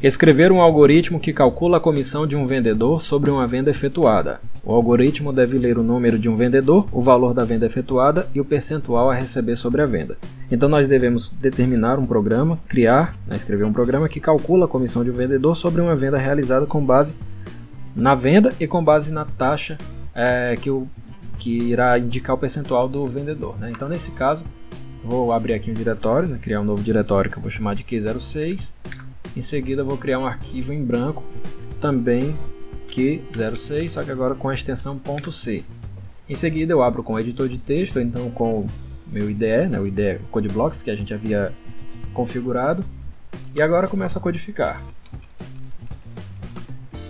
Escrever um algoritmo que calcula a comissão de um vendedor sobre uma venda efetuada. O algoritmo deve ler o número de um vendedor, o valor da venda efetuada e o percentual a receber sobre a venda. Então nós devemos determinar um programa, escrever um programa que calcula a comissão de um vendedor sobre uma venda realizada com base na venda e com base na taxa que irá indicar o percentual do vendedor, né? Então nesse caso, vou abrir aqui um diretório, criar um novo diretório que eu vou chamar de Q06. Em seguida vou criar um arquivo em branco, também Q06, só que agora com a extensão .c. Em seguida eu abro com o editor de texto, ou então com o meu IDE, o IDE CodeBlocks que a gente havia configurado. E agora começo a codificar.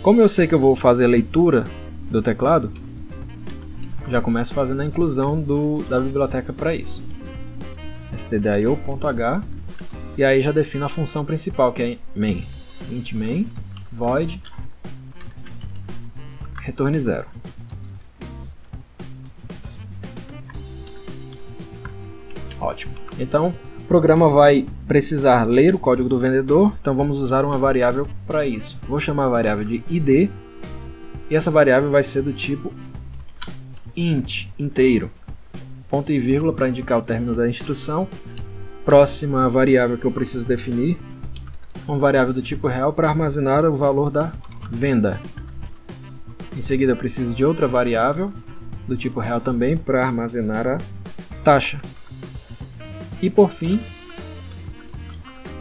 Como eu sei que eu vou fazer a leitura do teclado, já começo fazendo a inclusão da biblioteca para isso. stdio.h. E aí já defino a função principal, que é main. Int main, void, retorne 0. Ótimo. Então, o programa vai precisar ler o código do vendedor, então vamos usar uma variável para isso. Vou chamar a variável de id, e essa variável vai ser do tipo int, inteiro. Ponto e vírgula para indicar o término da instrução. Próxima variável que eu preciso definir, uma variável do tipo real para armazenar o valor da venda. Em seguida eu preciso de outra variável do tipo real também para armazenar a taxa. E por fim,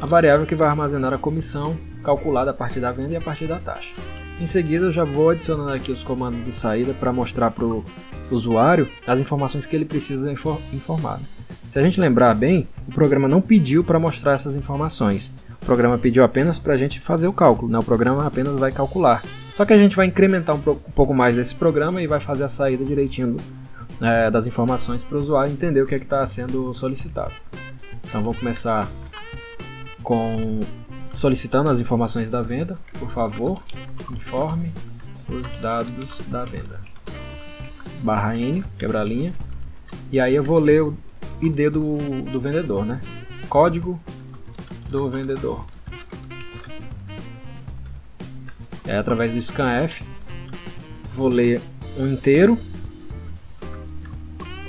a variável que vai armazenar a comissão calculada a partir da venda e a partir da taxa. Em seguida eu já vou adicionando aqui os comandos de saída para mostrar para o usuário as informações que ele precisa informar. Se a gente lembrar bem, o programa não pediu para mostrar essas informações. O programa pediu apenas para a gente fazer o cálculo, né? O programa apenas vai calcular. Só que a gente vai incrementar um pouco mais desse programa e vai fazer a saída direitinho das informações para o usuário entender o que está sendo solicitado. Então vou começar solicitando as informações da venda. Por favor, informe os dados da venda. /n, quebra-linha. E aí eu vou ler o ID do vendedor, né? Código do vendedor. É através do scanf, vou ler um inteiro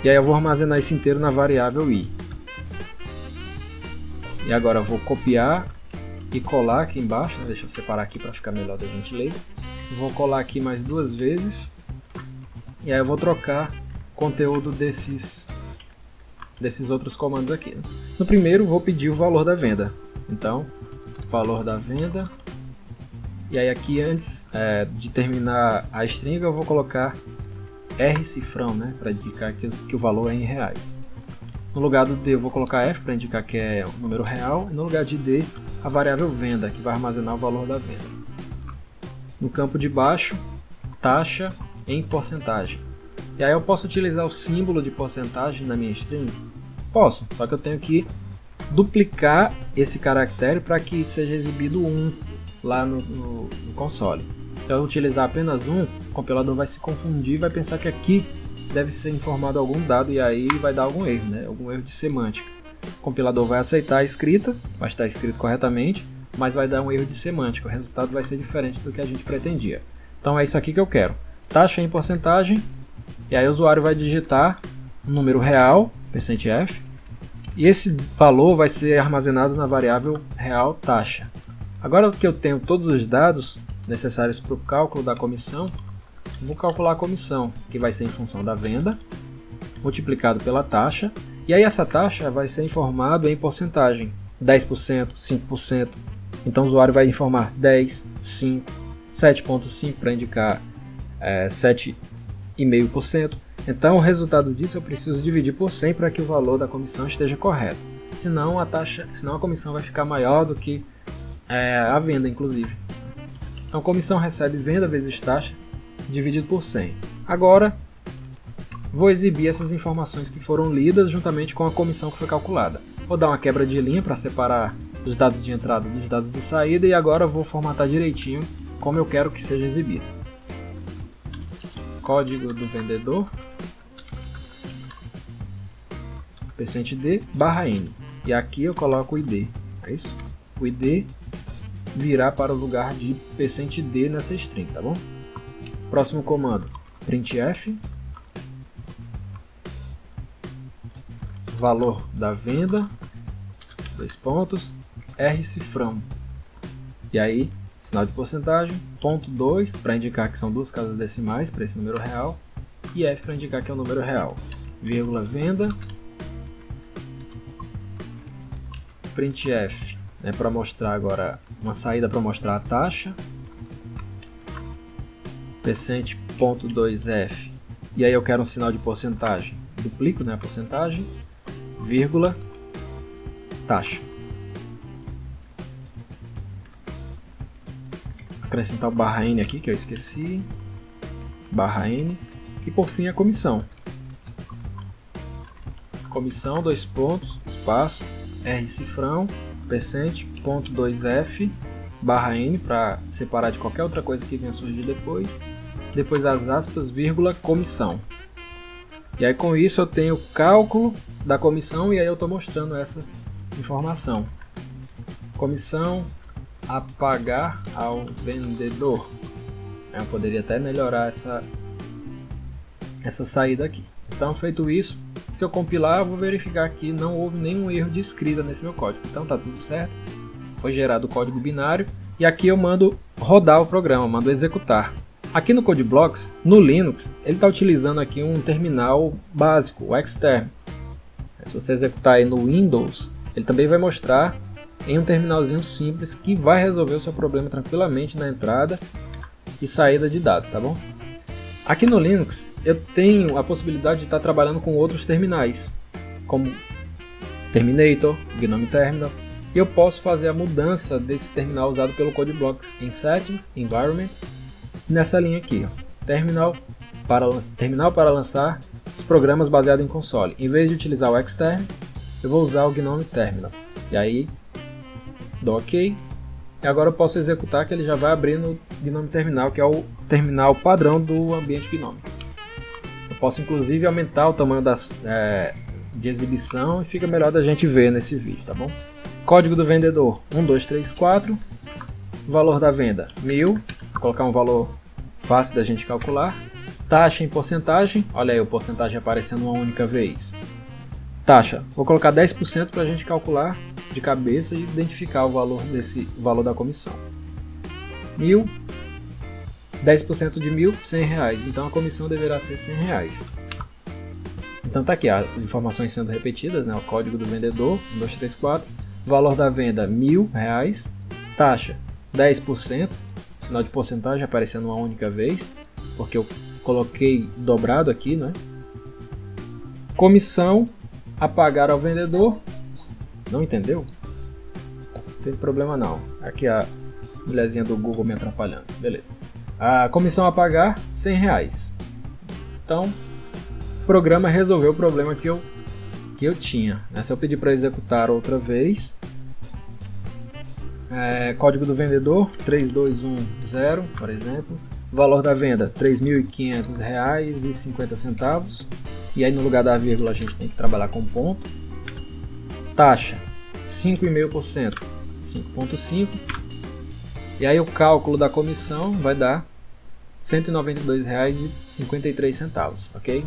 e aí eu vou armazenar esse inteiro na variável i. E agora eu vou copiar e colar aqui embaixo, né? Deixa eu separar aqui para ficar melhor da gente ler. Vou colar aqui mais 2 vezes e aí eu vou trocar conteúdo desses outros comandos aqui, né? No primeiro vou pedir o valor da venda, então valor da venda, e aí aqui antes de terminar a string eu vou colocar R cifrão, né, para indicar que o valor é em reais. No lugar do D eu vou colocar F para indicar que é um número real, e no lugar de D a variável venda, que vai armazenar o valor da venda. No campo de baixo, taxa em porcentagem. E aí eu posso utilizar o símbolo de porcentagem na minha string? Posso, só que eu tenho que duplicar esse caractere para que seja exibido 1 lá no console. Se eu utilizar apenas 1, o compilador vai se confundir e vai pensar que aqui deve ser informado algum dado e aí vai dar algum erro, né? Algum erro de semântica. O compilador vai aceitar a escrita, vai estar escrito corretamente, mas vai dar um erro de semântica. O resultado vai ser diferente do que a gente pretendia. Então é isso aqui que eu quero. Taxa em porcentagem. E aí o usuário vai digitar um número real, %f, e esse valor vai ser armazenado na variável real taxa. Agora que eu tenho todos os dados necessários para o cálculo da comissão, vou calcular a comissão, que vai ser em função da venda, multiplicado pela taxa, e aí essa taxa vai ser informada em porcentagem, 10%, 5%, então o usuário vai informar 10, 5, 7,5 para indicar 7,5%. Então o resultado disso eu preciso dividir por 100 para que o valor da comissão esteja correto. Senão a comissão vai ficar maior do que a venda, inclusive. Então comissão recebe venda vezes taxa dividido por 100. Agora vou exibir essas informações que foram lidas juntamente com a comissão que foi calculada. Vou dar uma quebra de linha para separar os dados de entrada dos dados de saída e agora vou formatar direitinho como eu quero que seja exibido. Código do vendedor, %d /n, e aqui eu coloco o ID, é isso? O ID virar para o lugar de %d nessa string, tá bom? Próximo comando, printf, valor da venda, dois pontos, rcifrão, e aí sinal de porcentagem, ponto 2 para indicar que são duas casas decimais para esse número real, e f para indicar que é um número real, vírgula venda, printf, né, para mostrar agora uma saída para mostrar a taxa, %.2f, e aí eu quero um sinal de porcentagem, duplico, né, a porcentagem, vírgula, taxa. Acrescentar o barra N aqui, que eu esqueci, barra N, e por fim a comissão. Comissão, dois pontos, espaço, rcifrão, %.2f, barra N, para separar de qualquer outra coisa que venha surgir depois das aspas, vírgula, comissão. E aí com isso eu tenho o cálculo da comissão e aí eu estou mostrando essa informação. Comissão a pagar ao vendedor. Eu poderia até melhorar essa saída aqui. Então, feito isso, se eu compilar, eu vou verificar que não houve nenhum erro de escrita nesse meu código. Então tá tudo certo. Foi gerado o código binário e aqui eu mando rodar o programa, mando executar. Aqui no CodeBlocks, no Linux, ele está utilizando aqui um terminal básico, o Xterm. Se você executar aí no Windows, ele também vai mostrar em um terminalzinho simples que vai resolver o seu problema tranquilamente na entrada e saída de dados, tá bom? Aqui no Linux eu tenho a possibilidade de estar trabalhando com outros terminais, como Terminator, GNOME Terminal, e eu posso fazer a mudança desse terminal usado pelo CodeBlocks em Settings, Environment, nessa linha aqui, ó, terminal para lançar os programas baseados em console. Em vez de utilizar o Xterm, eu vou usar o GNOME Terminal. E aí dou OK. E agora eu posso executar, que ele já vai abrir no GNOME Terminal, que é o terminal padrão do ambiente GNOME. Eu posso inclusive aumentar o tamanho de exibição e fica melhor da gente ver nesse vídeo, tá bom? Código do vendedor 1234, valor da venda 1000, vou colocar um valor fácil da gente calcular. Taxa em porcentagem, olha aí o porcentagem aparecendo uma única vez. Taxa, vou colocar 10% para a gente calcular de cabeça e identificar o valor da comissão. 1000, 10% de 1000, R$100, então a comissão deverá ser R$100. Então tá aqui as informações sendo repetidas, né? O código do vendedor 1234, valor da venda R$1.000, taxa 10%, sinal de porcentagem aparecendo uma única vez, porque eu coloquei dobrado aqui, né? Comissão a pagar ao vendedor. Não entendeu? Não tem problema não. Aqui a mulherzinha do Google me atrapalhando. Beleza. A comissão a pagar R$100. Então, o programa resolveu o problema que eu tinha. Se eu pedir para executar outra vez, código do vendedor 3210, por exemplo. Valor da venda R$3.500,50. E aí no lugar da vírgula a gente tem que trabalhar com ponto. Taxa 5,5%, 5,5%. E aí o cálculo da comissão vai dar R$192,53, ok?